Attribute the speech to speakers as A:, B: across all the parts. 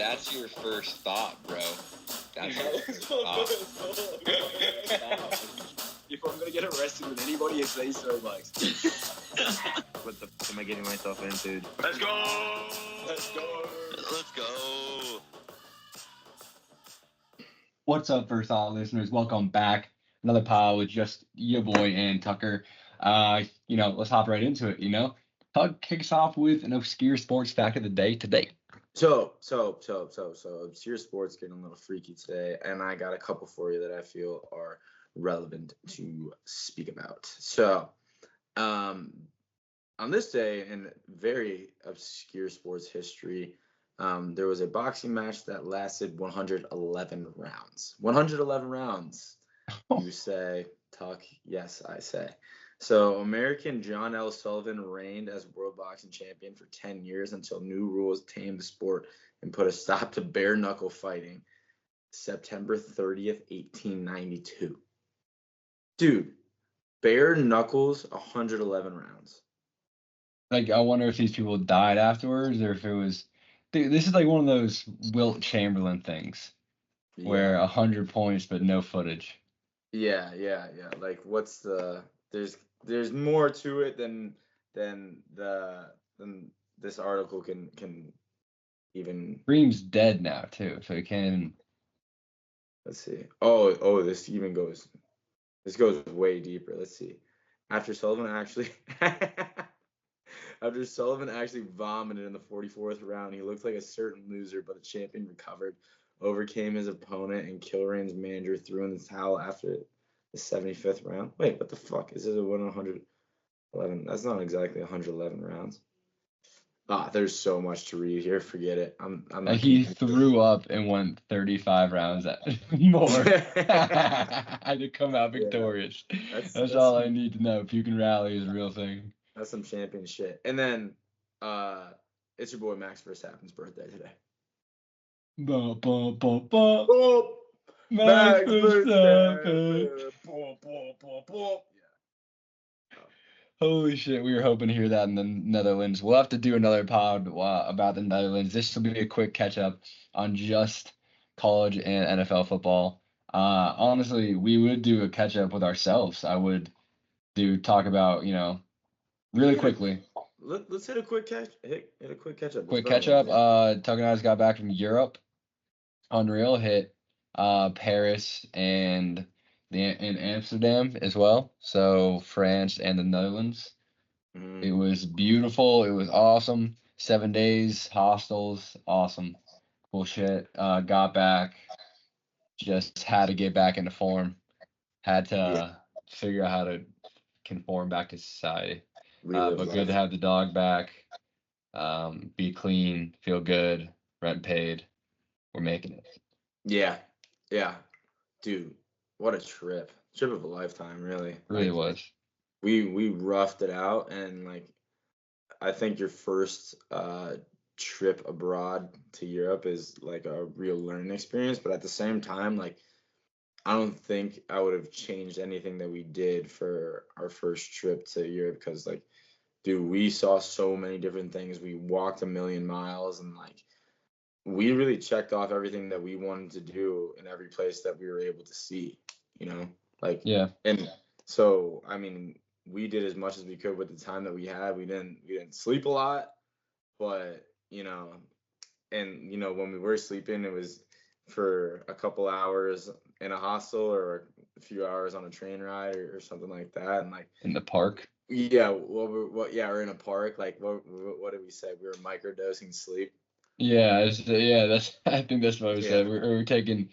A: That's your first thought, bro. That's your first thought.
B: If I'm gonna get arrested with anybody, you say so, Max.
C: What the f am I getting myself into?
A: Let's go!
B: Let's go.
A: Let's go!
D: What's up, First Thought listeners? Welcome back. Another pod with just your boy and Tucker. Let's hop right into it. Tuck kicks off with an obscure sports fact of the day today.
B: So obscure sports getting a little freaky today, and I got a couple for you that I feel are relevant to speak about. So, on this day in very obscure sports history, there was a boxing match that lasted 111 rounds. 111 rounds. You say, Tuck? Yes, I say. So, American John L. Sullivan reigned as world boxing champion for 10 years until new rules tamed the sport and put a stop to bare knuckle fighting. September 30th, 1892. Dude, bare knuckles, 111 rounds.
D: I wonder if these people died afterwards or if it was. Dude, this is like one of those Wilt Chamberlain things where 100 points but no footage.
B: Yeah. Like, what's the? There's more to it than this article can even.
D: Reem's dead now too, so he can't even.
B: Let's see. Oh, this goes way deeper. Let's see. After Sullivan actually vomited in the 44th round, he looked like a certain loser, but the champion recovered, overcame his opponent, and Kilrain's manager threw in the towel after the 75th round. Wait, what the fuck? Is it a 111? That's not exactly 111 rounds. There's so much to read here. Forget it. I'm not
D: He threw up and went 35 rounds more. Had to come out victorious. That's all I need to know. Puke and rally is a real thing.
B: That's some champion shit. And then it's your boy Max Verstappen's birthday today.
D: Max Verstappen. Holy shit, we were hoping to hear that in the Netherlands. We'll have to do another pod about the Netherlands. This will be a quick catch-up on just college and NFL football. Honestly, we would do a catch-up with ourselves. I would talk about, really quickly.
B: Let's hit a quick catch-up.
D: Quick catch-up. Tuck and I just got back from Europe. Unreal. Hit Paris and in Amsterdam as well, so France and the Netherlands. It was beautiful. It was awesome. 7 days, hostels, awesome, cool shit. Got back, just had to get back into form. Had to figure out how to conform back to society. But good to have the dog back. Be clean, feel good, rent paid. We're making it.
B: Yeah, dude. What a trip of a lifetime, really.
D: Really was.
B: We roughed it out, and I think your first trip abroad to Europe is like a real learning experience. But at the same time, I don't think I would have changed anything that we did for our first trip to Europe because, dude, we saw so many different things. We walked 1,000,000 miles, and we really checked off everything that we wanted to do in every place that we were able to see,
D: Yeah.
B: And so, I mean, we did as much as we could with the time that we had. We didn't sleep a lot, but, and, when we were sleeping, it was for a couple hours in a hostel or a few hours on a train ride or something like that. And
D: in the park.
B: Yeah. Or in a park. What did we say? We were microdosing sleep.
D: Yeah, I think that's what we said. We're taking,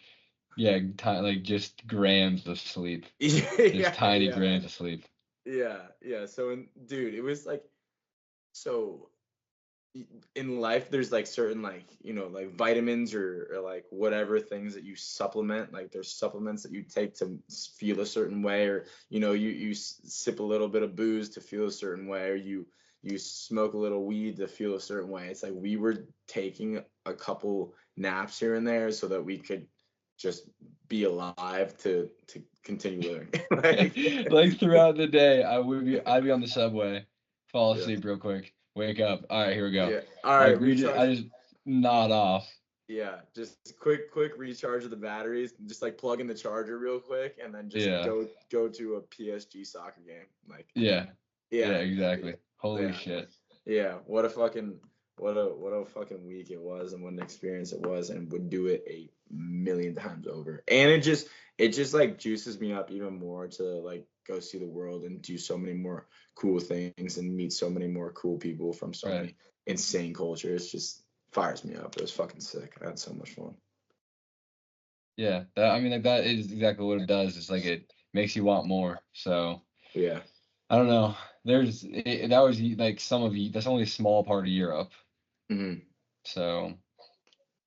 D: just grams of sleep. Just tiny grams of sleep.
B: Yeah. So, dude, it was so in life, there's certain vitamins or whatever things that you supplement. There's supplements that you take to feel a certain way, or you sip a little bit of booze to feel a certain way, or you smoke a little weed to feel a certain way. It's we were taking a couple naps here and there so that we could just be alive to continue living.
D: Throughout the day, I'd be on the subway, fall asleep real quick, wake up. All right, here we go.
B: Yeah. All right,
D: I just nod off.
B: Yeah, just quick recharge of the batteries. Just like plug in the charger real quick, and then just
D: Yeah.
B: go to a PSG soccer game. Like,
D: Yeah. Yeah,
B: yeah,
D: exactly. Holy
B: yeah,
D: shit.
B: yeah. What a fucking week it was, and what an experience it was, and would do it a million times over. And it just like juices me up even more to like go see the world and do so many more cool things and meet so many more cool people from so
D: Right.
B: many insane cultures. Just fires me up. It was fucking sick. I had so much fun.
D: Yeah. Like that is exactly what it does. It's like it makes you want more. So
B: Yeah.
D: I don't know. That was like that's only a small part of Europe.
B: Hmm.
D: So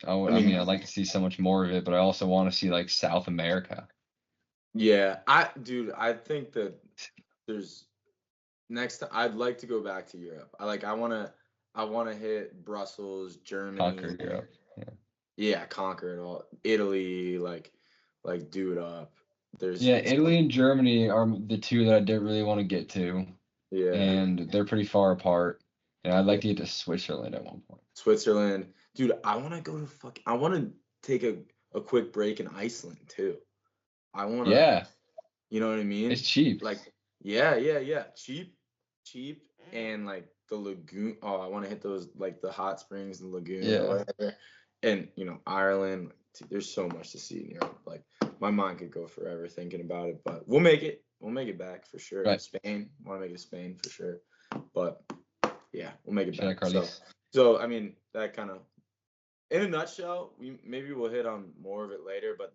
B: I mean,
D: I'd like to see so much more of it, but I also want to see like South America.
B: yeah. Dude, I think that there's I'd like to go back to Europe. I wanna hit Brussels,
D: Conquer
B: Germany.
D: Europe.
B: Yeah, conquer it all. Italy, like do it up.
D: Yeah,
B: It's
D: Italy and Germany are the two that I didn't really want to get to,
B: yeah.
D: and they're pretty far apart. And I'd
B: Yeah.
D: like to get to Switzerland at one point.
B: Switzerland. Dude, I wanna take a quick break in Iceland too. I wanna,
D: Yeah,
B: you know what I
D: it's
B: mean?
D: cheap.
B: Like, yeah. Cheap, and like the lagoon. Oh, I want to hit those like the hot springs, the lagoon or
D: Yeah,
B: whatever. And Ireland. There's so much to see in Europe. Like my mind could go forever thinking about it, but we'll make it. We'll make it back for sure.
D: right.
B: Spain. Want to make it to Spain for sure. But yeah, we'll make it
D: Shout out
B: back. So,
D: Carlis.
B: I mean, that kind of, in a nutshell, maybe we'll hit on more of it later, but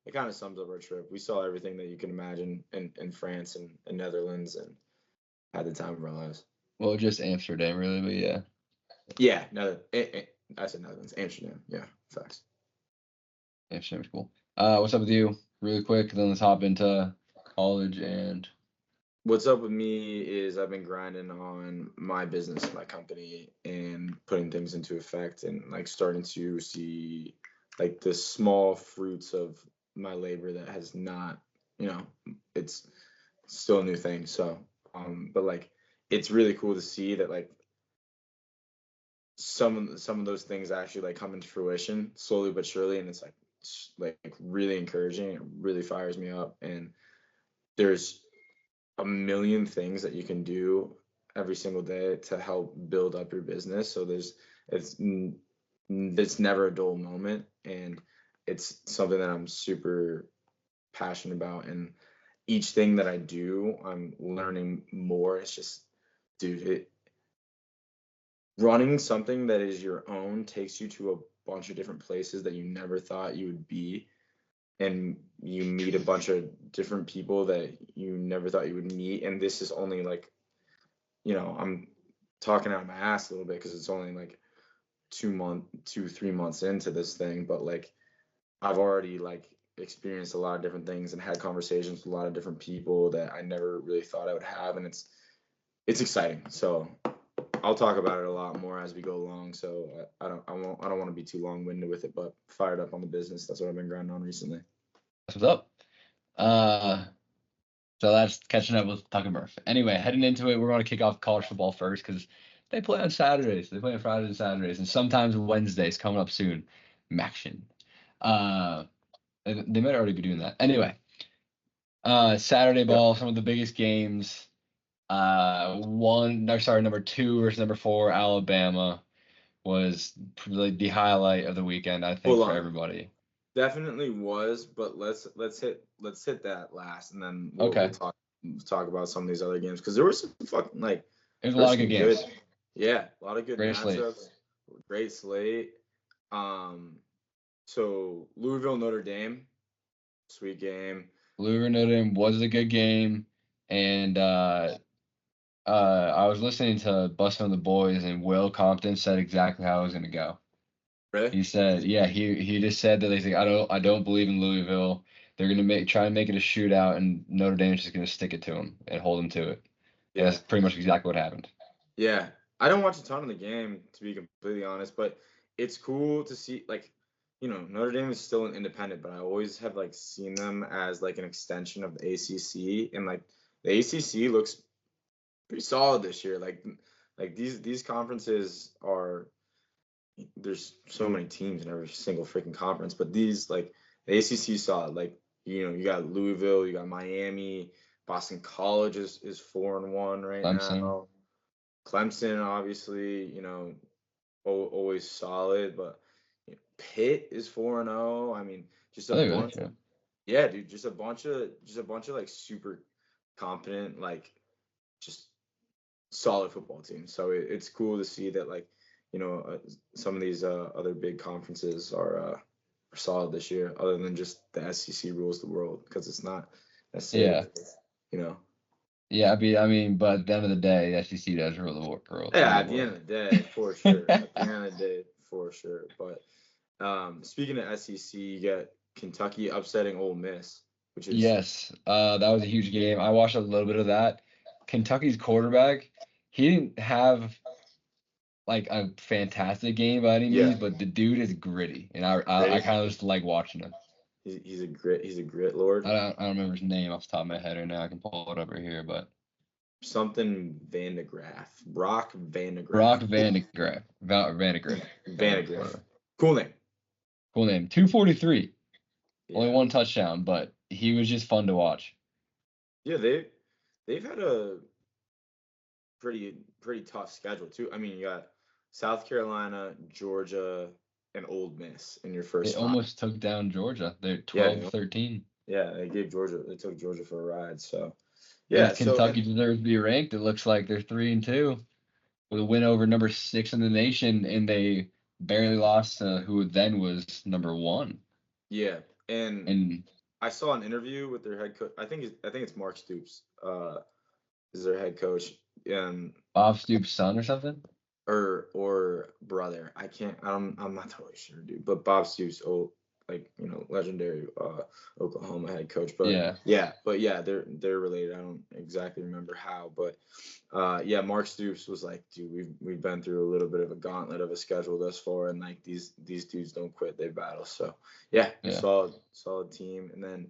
B: it kind of sums up our trip. We saw everything that you can imagine in France and Netherlands, and had the time of our lives.
D: Well, just Amsterdam, really, but yeah,
B: Yeah, I said Netherlands, Amsterdam. Yeah, facts.
D: Amsterdam's cool. What's up with you? Really quick, then let's hop into college and
B: What's up with me is I've been grinding on my business, my company, and putting things into effect, and like starting to see like the small fruits of my labor that has not, it's still a new thing. So, but like it's really cool to see that like some of those things actually like come into fruition slowly but surely, and it's like really encouraging. It really fires me up, and there's a million things that you can do every single day to help build up your business. So it's it's never a dull moment, and it's something that I'm super passionate about. And each thing that I do, I'm learning more. It's just, dude, running something that is your own takes you to a bunch of different places that you never thought you would be, and you meet a bunch of different people that you never thought you would meet. And this is only like, I'm talking out of my ass a little bit because it's only like 3 months into this thing, but like I've already like experienced a lot of different things and had conversations with a lot of different people that I never really thought I would have, and it's exciting. So I'll talk about it a lot more as we go along. So I don't want to be too long-winded with it, but fired up on the business. That's what I've been grinding on recently.
D: that's what's up. So that's catching up with Tuck and Murph. Anyway, heading into it, we're going to kick off college football first because they play on Saturdays. They play on Fridays and Saturdays, and sometimes Wednesdays coming up soon. Maction. They might already be doing that. Anyway, Saturday
B: Yeah.
D: ball, some of the biggest games. Number 2 versus number 4, Alabama was really the highlight of the weekend, I think,
B: Hold
D: for
B: on.
D: everybody.
B: Definitely was, but let's hit that last, and then we'll
D: Okay.
B: talk about some of these other games, because there were some fucking like
D: There's a
B: there's
D: lot of
B: some
D: good games.
B: yeah, a lot of good
D: Great slate.
B: matchups, great slate. So Louisville Notre Dame, sweet game.
D: Louisville Notre Dame was a good game, and I was listening to Bustin' the Boys, and Will Compton said exactly how it was going to go.
B: Really?
D: He said, yeah, he just said that he's like, I don't believe in Louisville. They're gonna try and make it a shootout, and Notre Dame's just gonna stick it to him and hold him to it. And
B: Yeah.
D: that's pretty much exactly what happened.
B: Yeah. I don't watch a ton of the game, to be completely honest, but it's cool to see, like, Notre Dame is still an independent, but I always have like seen them as like an extension of the ACC, and like the ACC looks pretty solid this year. Like these conferences are there's so many teams in every single freaking conference, but these like the ACC saw it. Like you got Louisville, you got Miami, Boston College is 4-1 right
D: Clemson.
B: now. Clemson, obviously, always solid, but Pitt is 4-0. I mean, just a bunch. Yeah, dude, just a bunch of like super competent, like just solid football teams. So it's cool to see that like some of these other big conferences are solid this year, other than just the SEC rules the world, because it's not necessarily,
D: Yeah, I mean, but at the end of the day, the SEC does rule the world.
B: Yeah, at the end of the day, for sure. At the end of the day, for sure. But speaking of SEC, you got Kentucky upsetting Ole Miss, which is
D: that was a huge game. I watched a little bit of that. Kentucky's quarterback, he didn't have like a fantastic game by any means, but the dude is gritty, and I kind of just like watching him.
B: He's a grit lord.
D: I don't remember his name off the top of my head right now. I can pull it up right here, but
B: something Vandegraff. Brock Vandegraff.
D: Vandegraff.
B: Cool name.
D: 243. Yeah. Only one touchdown, but he was just fun to watch.
B: Yeah, they've had a pretty tough schedule too. I mean, you got South Carolina, Georgia, and Ole Miss in your first.
D: They almost took down Georgia. They're 12-13.
B: Yeah, they took Georgia for a ride. So
D: yeah, Kentucky deserves to be ranked. It looks like they're 3-2 with a win over number 6 in the nation, and they barely lost to who then was number 1.
B: Yeah, and I saw an interview with their head coach. I think it's Mark Stoops. Is their head coach.
D: Bob Stoops' son or something?
B: Or brother. I'm not totally sure, dude. But Bob Stoops, legendary Oklahoma head coach. But they're related. I don't exactly remember how, but Mark Stoops was like, dude, we've been through a little bit of a gauntlet of a schedule thus far, and like these dudes don't quit, they battle. So solid team. And then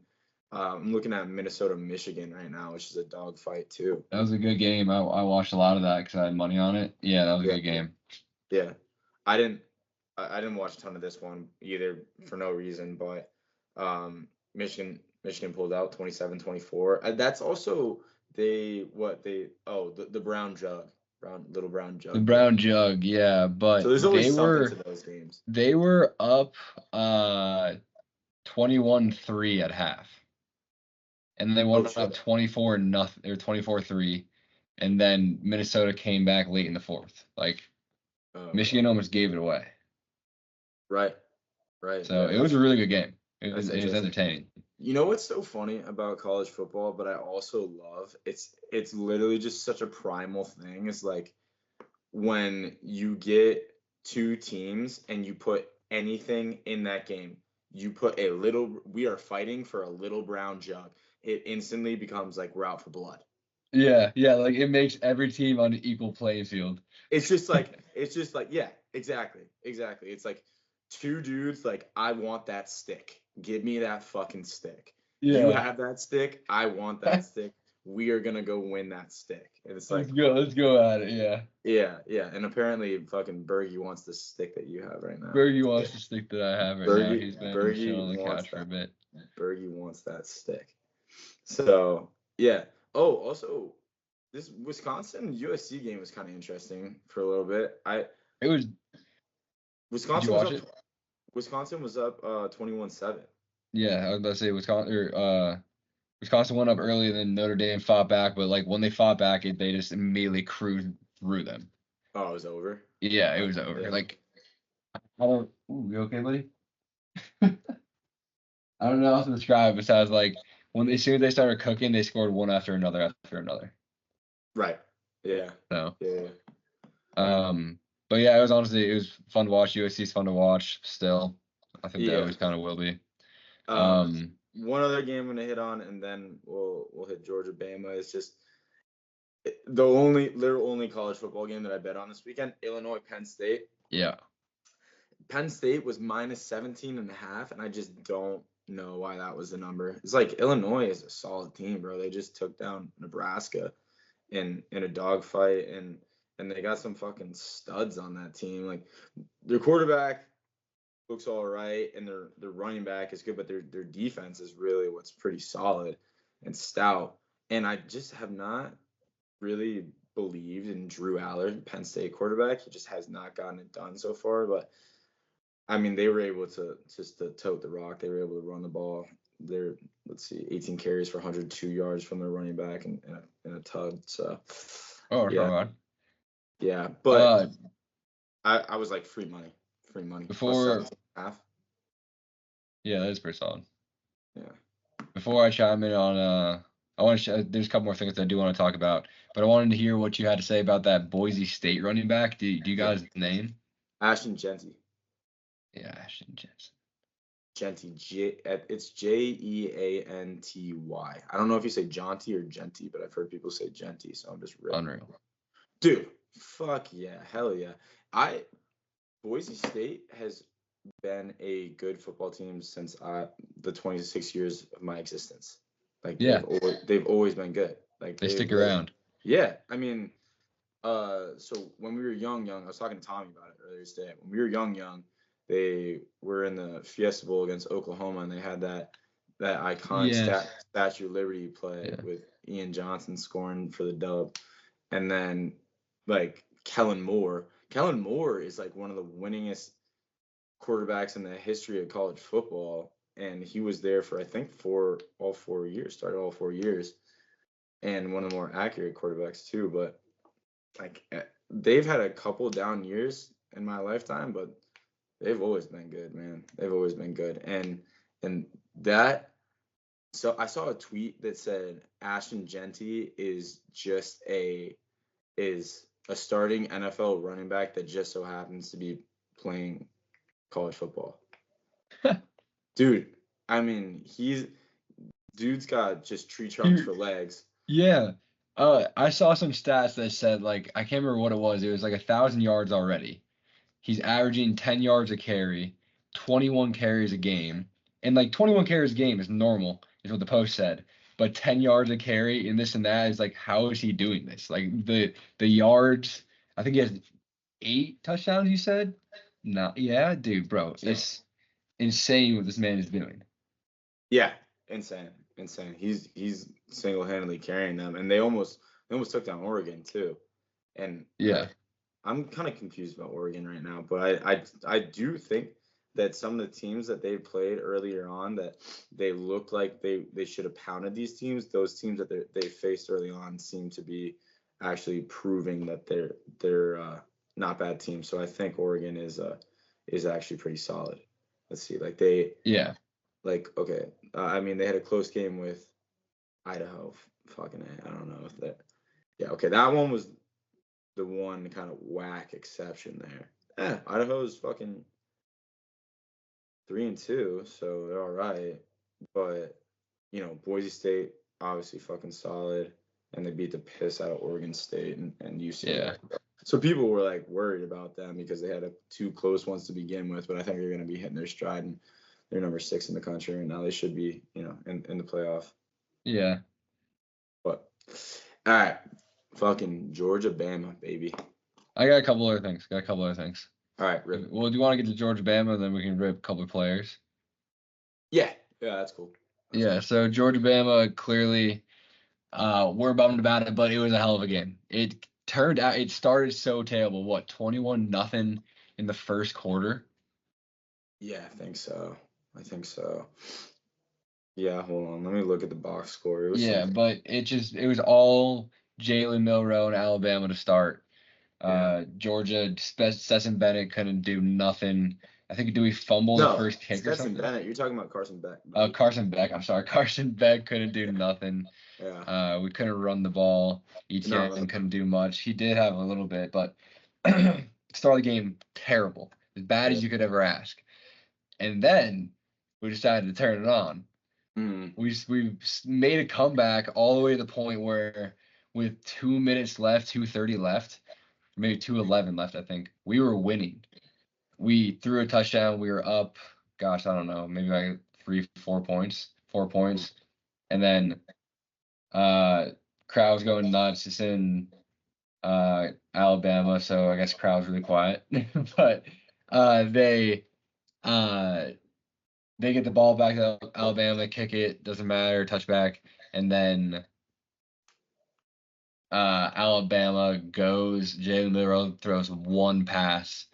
B: I'm looking at Minnesota, Michigan right now, which is a dogfight too.
D: That was a good game. I watched a lot of that because I had money on it. Yeah, that was a good game.
B: Yeah, I didn't watch a ton of this one either for no reason, but Michigan pulled out 27-24. That's also the brown jug. Little brown jug.
D: The brown jug, yeah, but
B: so there's always something to those games.
D: They were up 21-3 at half. And they went up 24-0 or 24-3, and then Minnesota came back late in the fourth. Like Michigan almost gave it away.
B: Right.
D: So it was a really good game. It was entertaining.
B: You know what's so funny about college football, but I also love it's literally just such a primal thing. It's like when you get two teams and you put anything in that game, you put we are fighting for a little brown jug. It instantly becomes like we're out for blood.
D: Yeah, like it makes every team on an equal playing field.
B: It's just like yeah, exactly. It's like two dudes like, I want that stick. Give me that fucking stick. Yeah. You have that stick. I want that stick. We are gonna go win that stick. And it's like,
D: let's go at it.
B: Yeah. And apparently, fucking Bergie wants the stick that you have right now.
D: Bergie wants the stick that I have right now. He's been chilling on the couch for a bit.
B: Bergie wants that stick. So yeah. Oh, also, this Wisconsin USC game was kind of interesting for a little bit. Wisconsin was up 21-7.
D: Yeah, I was about to say Wisconsin went up early, and then Notre Dame fought back. But like when they fought back, they just immediately cruised through them.
B: Oh, it was over.
D: Yeah, it was over. Yeah. Like you okay, buddy? I don't know how to describe it besides like as soon as they started cooking, they scored one after another.
B: Right. Yeah.
D: So.
B: Yeah.
D: But yeah, it was fun to watch. USC's fun to watch still. I think that always kind of will be.
B: One other game I'm gonna hit on, and then we'll hit Georgia Bama. It's just the only college football game that I bet on this weekend. Illinois Penn State.
D: Yeah.
B: Penn State was -17.5, and I just don't know why that was the number. It's like Illinois is a solid team, bro. They just took down Nebraska in a dogfight, and and they got some fucking studs on that team. Like their quarterback looks all right, and their running back is good, but their defense is really what's pretty solid and stout. And I just have not really believed in Drew Aller, Penn State quarterback. He just has not gotten it done so far. But I mean, they were able to just to tote the rock. They were able to run the ball. They're 18 carries for 102 yards from their running back in a tug. So yeah, yeah. But I was like free money
D: before.
B: Plus 17.5.
D: Yeah, that is pretty solid.
B: Yeah.
D: Before I chime in on I want to. There's a couple more things I do want to talk about, but I wanted to hear what you had to say about that Boise State running back. Do you guys name?
B: Ashton Jeanty.
D: Yeah, Ashton Jensen.
B: Jeanty. It's Jeanty. I don't know if you say Jaunty or Genty, but I've heard people say Genty, so I'm just ripping.
D: Unreal.
B: Dude, fuck yeah, hell yeah. Boise State has been a good football team since the 26 years of my existence. Like they've always been good. Like
D: they stick around.
B: Yeah, I mean, so when we were young, I was talking to Tommy about it earlier today. When we were young, they were in the Fiesta Bowl against Oklahoma, and they had that iconic Statue of Liberty play with Ian Johnson scoring for the dub, and then like Kellen Moore is like one of the winningest quarterbacks in the history of college football, and he was there for I think started all 4 years, and one of the more accurate quarterbacks too. But like they've had a couple down years in my lifetime, but they've always been good, man. They've always been good, and that. So I saw a tweet that said Ashton Jeanty is a starting NFL running back that just so happens to be playing college football. Dude, I mean, dude's got just tree trunks for legs.
D: Yeah. I saw some stats that said, like, I can't remember what it was. It was like 1,000 yards already. He's averaging 10 yards a carry, 21 carries a game. And like 21 carries a game is normal, is what the post said. But 10 yards a carry and this and that is like, how is he doing this? Like the yards, I think he has 8 touchdowns, you said? No, yeah, dude, bro. It's insane what this man is doing.
B: Yeah, insane. He's single-handedly carrying them, and they almost took down Oregon too. And
D: yeah,
B: I'm kind of confused about Oregon right now, but I do think that some of the teams that they played earlier on that they looked like they should have pounded these teams. Those teams that they faced early on seem to be actually proving that they're not bad teams. So I think Oregon is actually pretty solid. Let's see, like okay. I mean, they had a close game with Idaho. Fucking I don't know if that. Yeah, okay, that one was the one kind of whack exception there. Idaho's fucking 3-2, so they're all right. But Boise State obviously fucking solid, and they beat the piss out of Oregon State and UCLA. Yeah. So people were like worried about them because they had 2 close ones to begin with, but I think they're going to be hitting their stride, and they're number 6 in the country, and now they should be, in the playoff.
D: Yeah.
B: But all right, fucking Georgia, Bama, baby.
D: I got a couple other things.
B: All right, rip.
D: Well, do you want to get to Georgia, Bama, then we can rip a couple of players?
B: Yeah, that's cool.
D: So Georgia, Bama, clearly, we're bummed about it, but it was a hell of a game. It turned out it started so terrible. What, 21-0 in the first quarter?
B: Yeah, I think so. Yeah, hold on. Let me look at the box score.
D: But it was all Jalen Milroe and Alabama to start. Georgia, Stetson Bennett couldn't do nothing. I think we fumbled the first kick or something?
B: Bennett. You're talking about Carson Beck.
D: Carson Beck. I'm sorry. Carson Beck couldn't do nothing.
B: Yeah.
D: We couldn't run the ball. Etienne couldn't do much. He did have a little bit, but start of the game, terrible. As bad as you could ever ask. And then we decided to turn it on. We made a comeback all the way to the point where with 2 minutes left, 2:30 left, maybe 2:11 left, I think, we were winning. We threw a touchdown. We were up, gosh, I don't know, maybe like 4 points. And then crowd was going nuts. It's in Alabama, so I guess crowd's really quiet. But they get the ball back to Alabama, kick it, doesn't matter, touchback, and then Alabama goes. Jalen Milroe throws one pass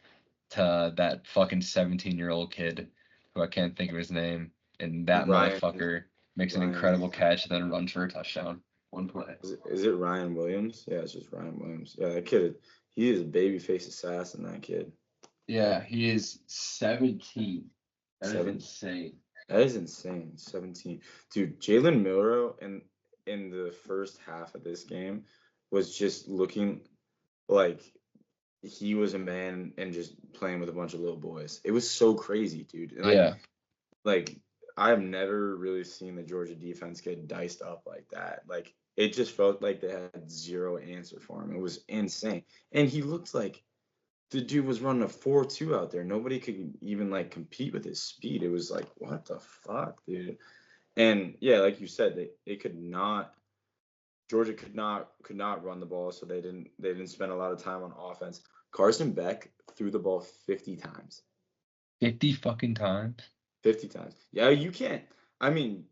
D: to that fucking 17-year-old kid, who I can't think of his name, and that
B: Ryan.
D: motherfucker makes an
B: Ryan.
D: incredible catch, then runs for a touchdown. One play.
B: Is it Ryan Williams? Yeah, it's just Ryan Williams. Yeah, that kid, he is a babyface assassin, that kid.
D: Yeah, he is 17. That is
B: Seven-
D: insane.
B: That is insane. 17. Dude, Jalen Milroe in the first half of this game was just looking like he was a man and just playing with a bunch of little boys. It was so crazy, dude. And
D: Yeah.
B: Like I've never really seen the Georgia defense get diced up like that. Like it just felt like they had zero answer for him. It was insane. And he looked like the dude was running a 4.2 out there. Nobody could even like compete with his speed. It was like, what the fuck, dude? And yeah, like you said, they could not. Georgia could not run the ball, so they didn't spend a lot of time on offense. Carson Beck threw the ball 50 times.
D: 50 fucking times?
B: 50 times. Yeah, you can't. I mean,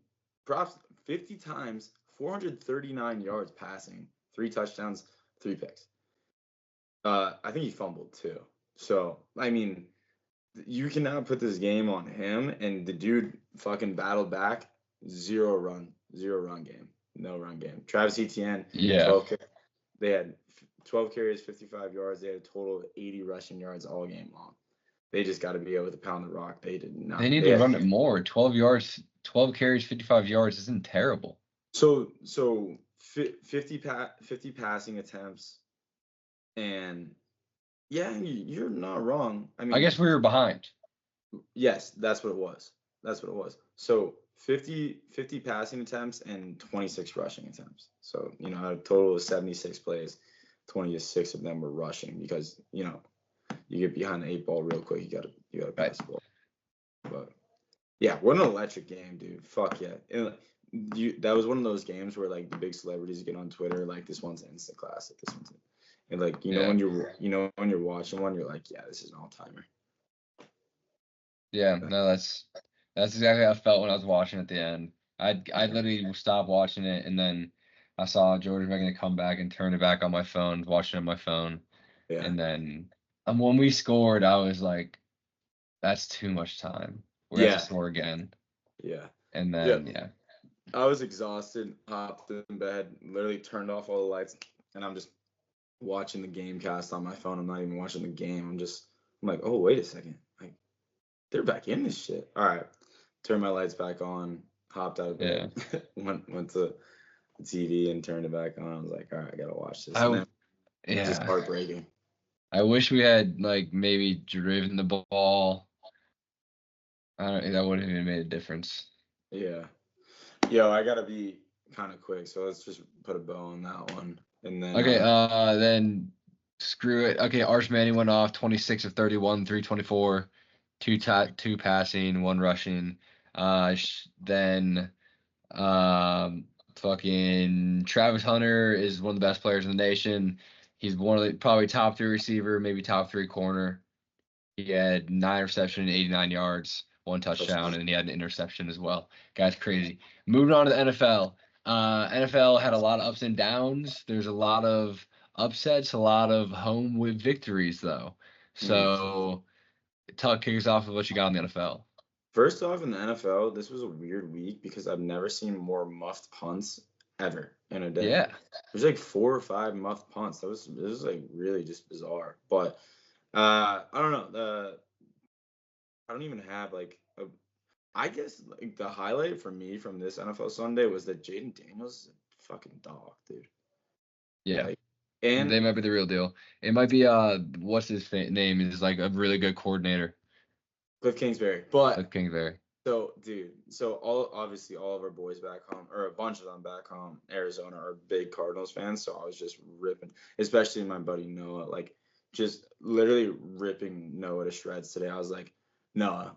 B: props 50 times, 439 yards passing, 3 touchdowns, 3 picks. I think he fumbled too. So, I mean, you cannot put this game on him, and the dude fucking battled back. Zero run game. No run game. Travis Etienne,
D: Yeah.
B: they had 12 carries, 55 yards. They had a total of 80 rushing yards all game long. They just got to be able to pound the rock. They did not.
D: They need to run it more. 12 yards, 12 carries, 55 yards isn't terrible.
B: So 50 passing attempts, and yeah, you're not wrong. I mean,
D: I guess we were behind.
B: Yes, that's what it was. So 50 passing attempts and 26 rushing attempts. So, a total of 76 plays, 26 of them were rushing because, you get behind the 8 ball real quick, you gotta pass the ball. But yeah, what an electric game, dude. Fuck yeah. And that was one of those games where like the big celebrities get on Twitter like, this one's an instant classic, this one's and like when you're watching one, you're like, yeah, this is an all-timer.
D: Yeah, no, that's exactly how I felt when I was watching at the end. I literally stopped watching it, and then I saw Georgia making a comeback and turned it back on my phone, watching it on my phone.
B: Yeah.
D: And then when we scored, I was like, that's too much time. We're going to score again.
B: Yeah.
D: And then, yeah.
B: I was exhausted, hopped in bed, literally turned off all the lights, and I'm just watching the game cast on my phone. I'm not even watching the game. I'm like, oh, wait a second. Like, they're back in this shit. All right. Turned my lights back on, hopped out of bed, went to the TV and turned it back on. I was like, all right, I got to watch this. It's just heartbreaking.
D: I wish we had, like, maybe driven the ball. That wouldn't have even made a difference.
B: Yeah. Yo, I got to be kind of quick, so let's just put a bow on that one. And then
D: then screw it. Okay, Arch Manning went off 26 of 31, 324, two passing, 1 rushing. Then fucking Travis Hunter is one of the best players in the nation. He's one of the probably top 3 receiver, maybe top 3 corner. He had 9 receptions and 89 yards, 1 touchdown, and he had an interception as well. Guy's crazy. Moving on to the NFL. NFL had a lot of ups and downs. There's a lot of upsets, a lot of home with victories, though. So, Tuck, kick us off with what you got in the NFL.
B: First off, in the NFL, this was a weird week because I've never seen more muffed punts ever in a day.
D: Yeah.
B: There's like 4 or 5 muffed punts. This was like really just bizarre. But I don't know. I don't even have like I guess like the highlight for me from this NFL Sunday was that Jaden Daniels is a fucking dog, dude.
D: Yeah.
B: Like, and
D: they might be the real deal. It might be what's his name is like a really good coordinator.
B: Cliff Kingsbury. But
D: Cliff Kingsbury.
B: So, dude, obviously all of our boys back home, or a bunch of them back home, Arizona, are big Cardinals fans. So I was just ripping, especially my buddy Noah, like just literally ripping Noah to shreds today. I was like, Noah,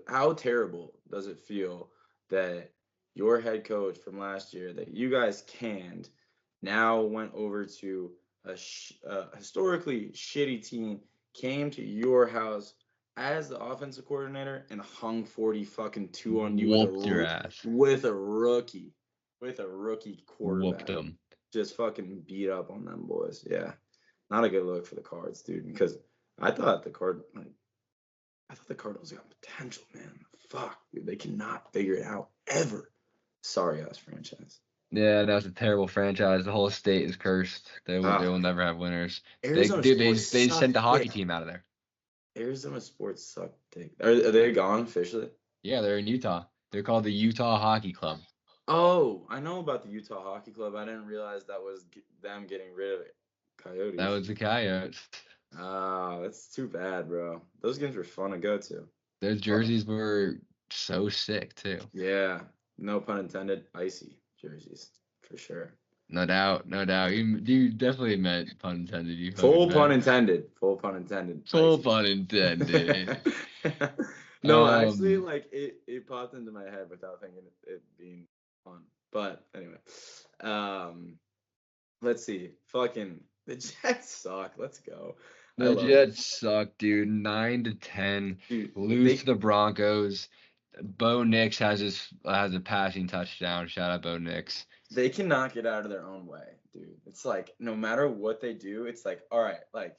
B: how terrible does it feel that your head coach from last year that you guys canned now went over to a historically shitty team, came to your house as the offensive coordinator and hung 40 fucking 2 on you
D: Whooped your ass.
B: with a rookie quarterback.
D: Whooped them.
B: Just fucking beat up on them boys. Yeah. Not a good look for the Cards, dude, because I thought the Cardinals got potential, man. Fuck, dude, they cannot figure it out ever. Sorry ass franchise.
D: Yeah, that was a terrible franchise. The whole state is cursed. They will never have winners. They just sent the hockey team out of there.
B: Arizona sports suck dick. Are they gone officially?
D: Yeah, they're in Utah. They're called the Utah Hockey Club.
B: Oh, I know about the Utah Hockey Club. I didn't realize that was them getting rid of it. Coyotes.
D: That was the Coyotes.
B: That's too bad, bro. Those games were fun to go to.
D: Those jerseys were so sick too.
B: Yeah, no pun intended. Icy jerseys for sure.
D: No doubt. You definitely meant pun intended. You
B: Full pun intended. Full pun intended.
D: Full pun intended.
B: No, actually, like it popped into my head without thinking it being fun. But anyway, let's see. Fucking the Jets suck. Let's go.
D: The Jets suck, dude. 9-10.
B: Dude,
D: Lose to the Broncos. Bo Nix has a passing touchdown. Shout out Bo Nix.
B: They cannot get out of their own way, dude. It's like no matter what they do, it's like, all right, like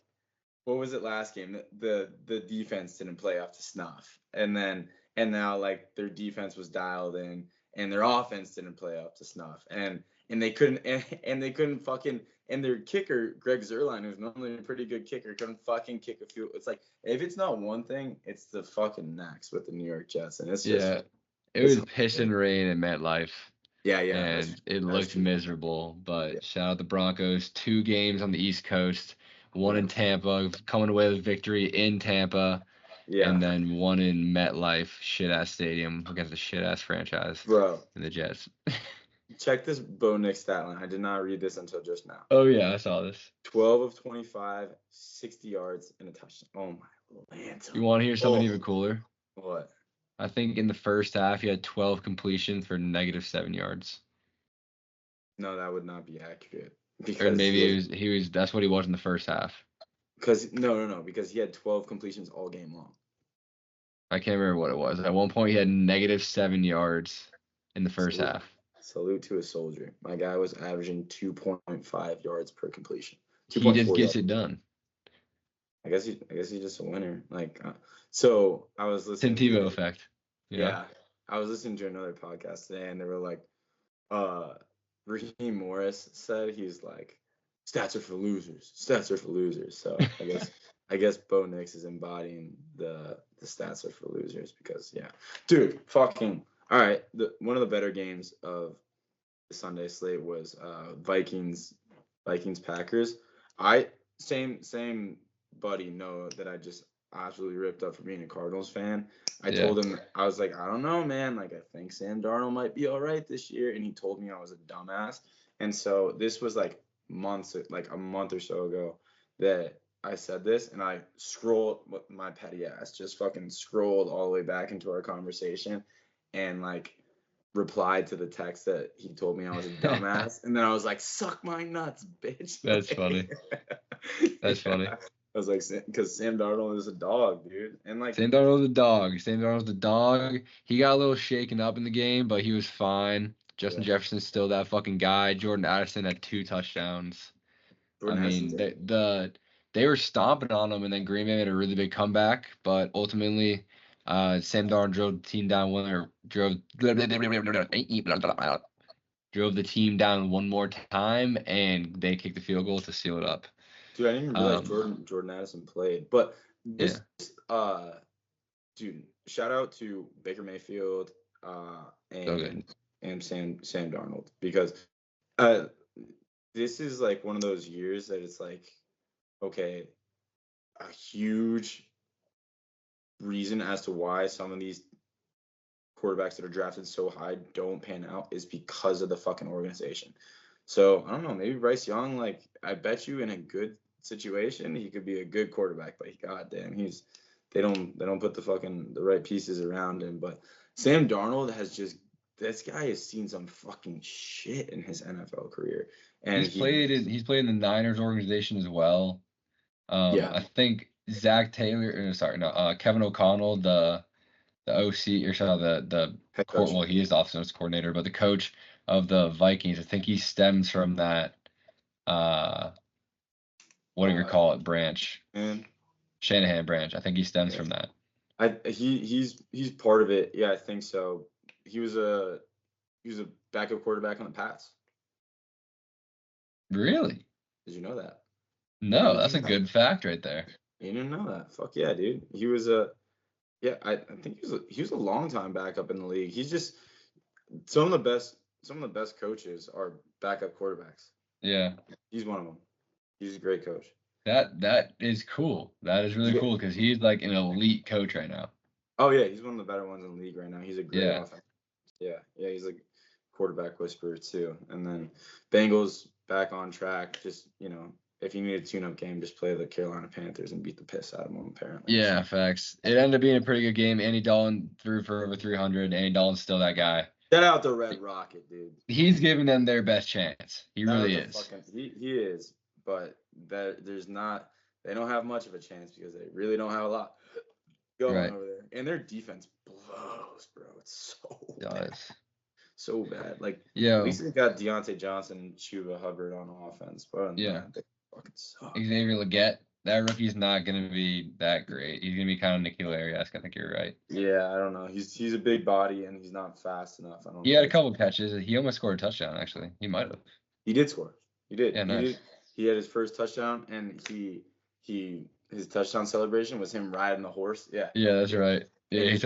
B: what was it last game? The defense didn't play up to snuff. And now like their defense was dialed in and their offense didn't play up to snuff. And they couldn't fucking, and their kicker, Greg Zuerlein, who's normally a pretty good kicker, couldn't fucking kick a field. It's like if it's not one thing, it's the fucking next with the New York Jets. And it's just
D: it was piss and rain in MetLife.
B: Yeah.
D: And it looked miserable. But shout out the Broncos. 2 games on the East Coast. 1 in Tampa, coming away with victory in Tampa. Yeah. And then 1 in MetLife, shit-ass stadium against a shit-ass franchise.
B: Bro.
D: And the Jets.
B: Check this Bo Nix stat line. I did not read this until just now.
D: Oh, yeah, I saw this.
B: 12 of 25, 60 yards, and a touchdown. Oh, my Lanta.
D: You want to hear something even cooler?
B: What?
D: I think in the first half, he had 12 completions for -7 yards.
B: No, that would not be accurate.
D: Or maybe he was. That's what he was in the first half.
B: Because because he had 12 completions all game long.
D: I can't remember what it was. At one point, he had -7 yards in the first half.
B: Salute to a soldier. My guy was averaging 2.5 yards per completion.
D: He just gets it done.
B: I guess he's just a winner. Like, so I was listening.
D: Tim Tebow effect.
B: Yeah, I was listening to another podcast today, and they were like, Raheem Morris said he's like, stats are for losers. So I guess Bo Nix is embodying the stats are for losers because dude, fucking all right. One of the better games of the Sunday slate was Vikings Packers. Same buddy know that I just absolutely ripped up for being a Cardinals fan. I told him, I was like, I don't know, man. Like, I think Sam Darnold might be all right this year. And he told me I was a dumbass. And so this was like a month or so ago that I said this, and I scrolled with my petty ass, just fucking scrolled all the way back into our conversation and like replied to the text that he told me I was a dumbass. And then I was like, suck my nuts, bitch.
D: That's funny. That's funny.
B: I was like, because Sam Darnold is a dog, dude. And like
D: Sam Darnold's a dog. He got a little shaken up in the game, but he was fine. Justin Jefferson's still that fucking guy. Jordan Addison had 2 touchdowns. They were stomping on him, and then Green Bay made a really big comeback. But ultimately, Sam Darnold drove the team down drove the team down one more time, and they kicked the field goal to seal it up.
B: Dude, I didn't even realize Jordan Addison played. But dude, shout out to Baker Mayfield and Sam Darnold, because this is like one of those years that it's like, okay, a huge reason as to why some of these quarterbacks that are drafted so high don't pan out is because of the fucking organization. So I don't know, maybe Bryce Young, like I bet you in a good situation he could be a good quarterback, but goddamn, they don't put the right pieces around him. But Sam Darnold this guy has seen some fucking shit in his NFL career, And
D: He's played in the Niners organization as well.
B: Yeah.
D: I think Kevin O'Connell, the OC, or sorry, the
B: head coach.
D: well, he is the offensive coordinator, but the coach of the Vikings, I think he stems from that whatever you call it, branch.
B: And
D: Shanahan branch. I think he stems from that.
B: he's part of it. Yeah, I think so. He was a backup quarterback on the Pats.
D: Really?
B: Did you know that?
D: No, that's a good fact right there.
B: You didn't know that? Fuck yeah, dude. He was I think he was a long time backup in the league. He's just some of the best coaches are backup quarterbacks.
D: Yeah.
B: He's one of them. He's a great coach.
D: That is cool. That is really cool because he's like an elite coach right now.
B: Oh yeah, he's one of the better ones in the league right now. He's a great offense. Yeah, he's a quarterback whisperer too. And then Bengals back on track. Just if you need a tune-up game, just play the Carolina Panthers and beat the piss out of them. Apparently.
D: Yeah, facts. It ended up being a pretty good game. Andy Dalton threw for over 300. Andy Dalton's still that guy.
B: Shout out the Red Rocket, dude.
D: He's giving them their best chance. He really is.
B: He is, but there's not. They don't have much of a chance because they really don't have a lot going over there, and their defense blows, bro. It's so bad. Like, at least they got Deontay Johnson and Chuba Hubbard on offense, but they fucking suck.
D: Xavier Legette, that rookie's not gonna be that great. He's gonna be kind of Nicky Larry-esque. I think you're right.
B: Yeah, I don't know. He's a big body and he's not fast enough.
D: He had a couple catches. He almost scored a touchdown. Actually, he might have.
B: He did score. He did.
D: Yeah, nice.
B: He had his first touchdown, and his touchdown celebration was him riding the horse. Yeah. Yeah,
D: that's right. Yeah, he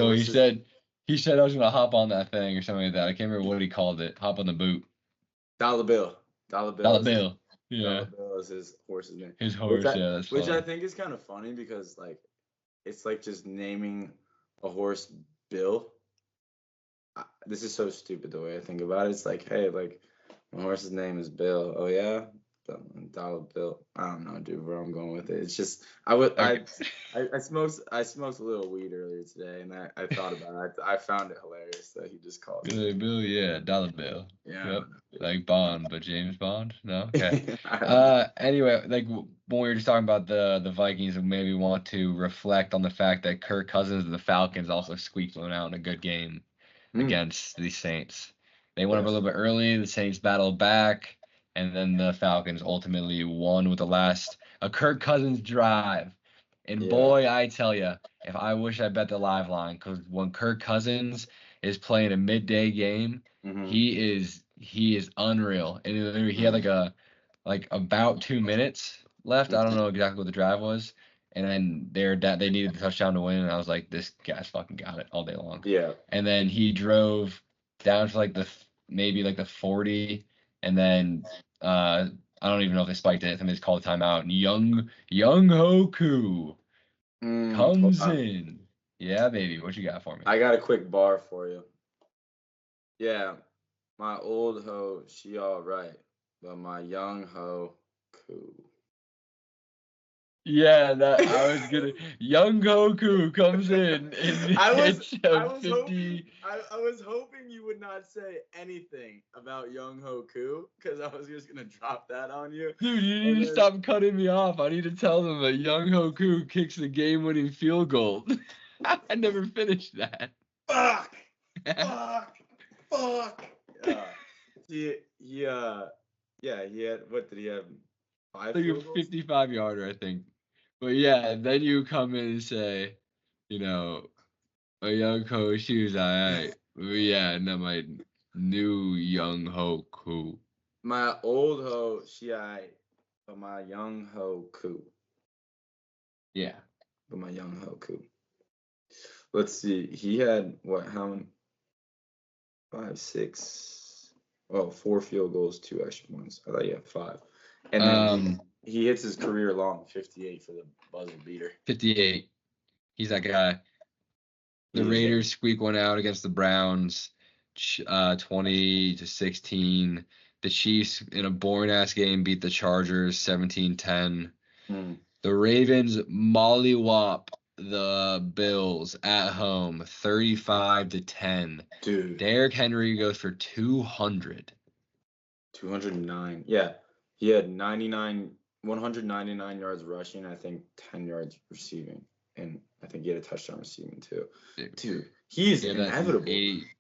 D: said I was gonna hop on that thing or something like that. I can't remember what he called it. Hop on the boot.
B: Dollar Bill. Yeah.
D: Dollar Bill
B: is his horse's name.
D: His horse, that's
B: which
D: funny.
B: I think is kind of funny because it's like just naming a horse Bill. This is so stupid the way I think about it. It's like, hey, my horse's name is Bill. Oh yeah, Dollar Bill. I don't know, dude, where I'm going with it. It's just I smoked a little weed earlier today, and I thought about it. I found it hilarious that he just called
D: it Bill. Yeah, Dollar Bill.
B: Yeah.
D: Yep. Like Bond, but James Bond. No. Okay. Anyway, when we were just talking about the Vikings, and maybe want to reflect on the fact that Kirk Cousins and the Falcons also squeaked one out in a good game against the Saints. They went up a little bit early. The Saints battled back. And then the Falcons ultimately won with a Kirk Cousins drive. And boy, I tell you, if I wish I bet the live line, because when Kirk Cousins is playing a midday game, he is unreal. And he had about 2 minutes left. I don't know exactly what the drive was. And then they needed the touchdown to win. And I was like, this guy's fucking got it all day long.
B: Yeah.
D: And then he drove down to maybe the 40. And then I don't even know if they spiked it. I think they just called a timeout. And Young Hoku comes in. Yeah, baby. What you got for me?
B: I got a quick bar for you. Yeah, my old hoe, she all right, but my young hoe, cool.
D: Yeah, I was gonna. Young Goku comes in.
B: I was hoping you would not say anything about Young Hoku because I was just gonna drop that on you.
D: Dude, you need to stop cutting me off. I need to tell them that Young Hoku kicks the game-winning field goal. I never finished that.
B: Fuck. He had, what did he have? 5 field goals?
D: 55-yarder, I think. But yeah, then you come in and say, a young coach, she was all right. But yeah, not my new young ho cool.
B: My old ho, she all right. But my young ho cool.
D: Yeah.
B: But my young ho cool. Let's see. He had how many? 5, 6. Well, 4 field goals, 2 extra points. I thought he had 5. And then he hits his career long, 58 for the buzzer beater.
D: 58. He's that guy. The Raiders squeak one out against the Browns, 20-16. The Chiefs, in a boring-ass game, beat the Chargers 17-10. The Ravens mollywop the Bills at home 35-10.
B: Dude.
D: Derrick Henry goes for 200.
B: 209. Yeah. He had 199 yards rushing, I think 10 yards receiving, and I think he had a touchdown receiving too. Dude, he's inevitable,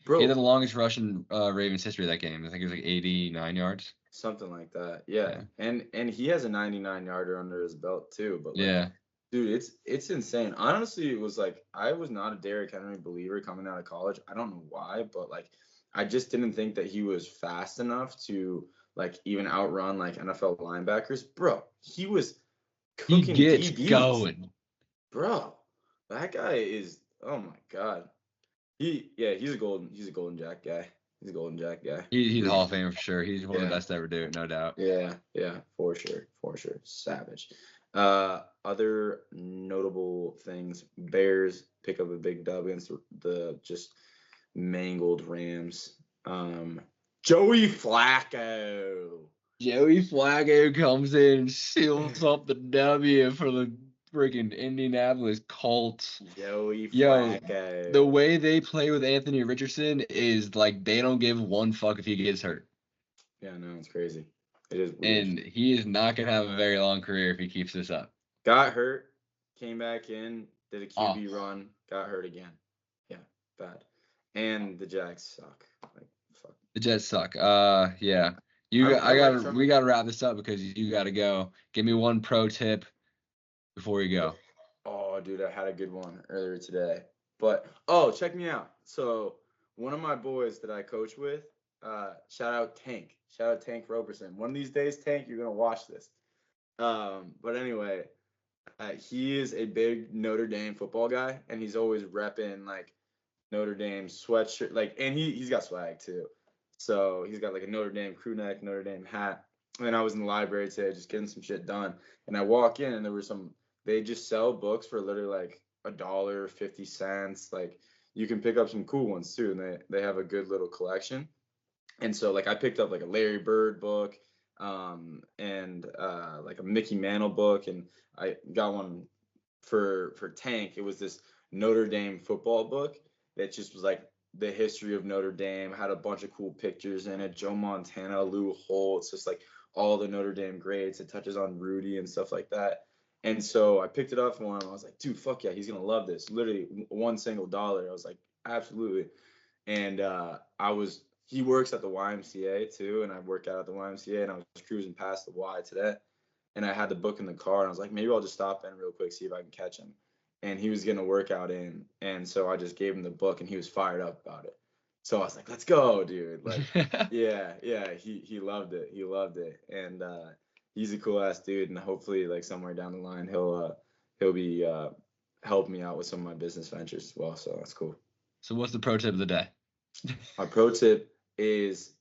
B: bro.
D: He had the longest rushing Ravens history of that game. I think it was like 89 yards.
B: Something like that, yeah. And he has a 99-yarder under his belt too. But like, dude, it's insane. Honestly, it was like I was not a Derrick Henry believer coming out of college. I don't know why, but like I just didn't think that he was fast enough to like even outrun like NFL linebackers. Bro, he was cooking DBs.
D: Going.
B: Bro, that guy is, oh my God. He's a golden Jack guy. He's a golden Jack guy.
D: He's a Hall of Famer for sure. He's one of the best to ever do it, no doubt.
B: Yeah, for sure. Savage. Other notable things: Bears pick up a big dub against the just mangled Rams. Joey Flacco
D: comes in and seals up the W for the freaking Indianapolis Colts.
B: Joey Flacco.
D: The way they play with Anthony Richardson is like they don't give one fuck if he gets hurt.
B: Yeah, no, it's crazy. It is weird.
D: And he is not going to have a very long career if he keeps this up.
B: Got hurt, came back in, did a QB run, got hurt again. Yeah, bad. And the Jags suck. Like, fuck.
D: The Jets suck. Yeah. We gotta wrap this up because you gotta go. Give me one pro tip before you go.
B: Oh, dude, I had a good one earlier today. But check me out. So one of my boys that I coach with, shout out Tank Roberson. One of these days, Tank, you're gonna watch this. But anyway, he is a big Notre Dame football guy, and he's always repping like Notre Dame sweatshirt, like, and he's got swag too. So he's got like a Notre Dame crew neck, Notre Dame hat. And I was in the library today just getting some shit done. And I walk in and there were they just sell books for literally like $1.50. Like you can pick up some cool ones too. And they have a good little collection. And so like I picked up like a Larry Bird book and like a Mickey Mantle book. And I got one for Tank. It was this Notre Dame football book that just was like the history of Notre Dame, had a bunch of cool pictures in it. Joe Montana, Lou Holtz, just like all the Notre Dame greats. It touches on Rudy and stuff like that. And so I picked it up for him. I was like, dude, fuck yeah, he's going to love this. Literally one single dollar. I was like, absolutely. And he works at the YMCA too. And I work out at the YMCA and I was cruising past the Y today. And I had the book in the car and I was like, maybe I'll just stop in real quick, see if I can catch him. And he was getting a workout in, and so I just gave him the book, and he was fired up about it. So I was like, "Let's go, dude!" Like, yeah, he loved it. He loved it, and he's a cool ass dude. And hopefully, like somewhere down the line, he'll be helping me out with some of my business ventures as well. So that's cool.
D: So what's the pro tip of the day?
B: My pro tip is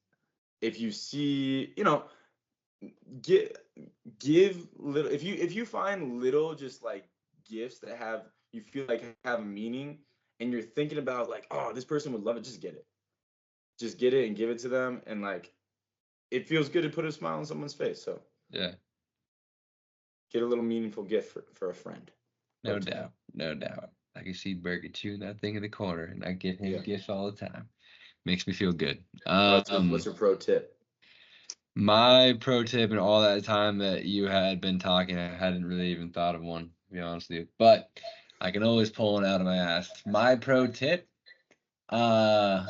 B: if you see, give little. If you find little, just like gifts that you feel like have a meaning and you're thinking about like, oh, this person would love it, just get it and give it to them. And like it feels good to put a smile on someone's face. So
D: yeah,
B: get a little meaningful gift for a friend.
D: No doubt. I can see Burger chewing that thing in the corner, and I give him gifts all the time. Makes me feel good.
B: What's your pro tip?
D: My pro tip in all that time that you had been talking, I hadn't really even thought of one, to be honest with you. But I can always pull one out of my ass. My pro tip, my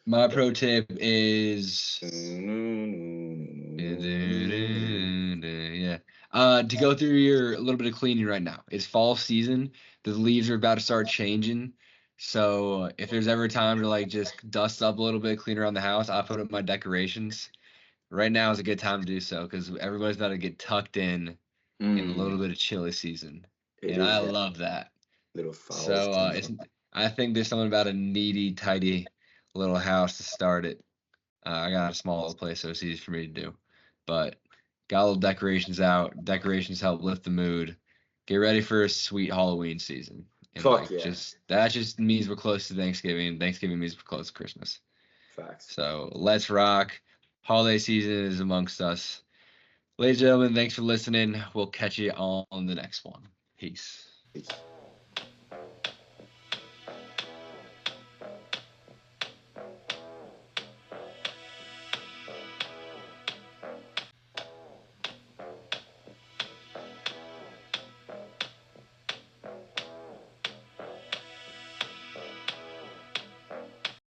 D: pro tip is to go through a little bit of cleaning right now. It's fall season. The leaves are about to start changing. So if there's ever time to like just dust up a little bit, clean around the house, I put up my decorations. Right now is a good time to do so because everybody's about to get tucked in a little bit of chilly season. I love that.
B: Little foul.
D: So I think there's something about a needy, tidy little house to start it. I got a small little place, so it's easy for me to do. But got little decorations out. Decorations help lift the mood. Get ready for a sweet Halloween season. And that just means we're close to Thanksgiving. Thanksgiving means we're close to Christmas.
B: Facts.
D: So let's rock. Holiday season is amongst us. Ladies and gentlemen, thanks for listening. We'll catch you on the next one. Peace.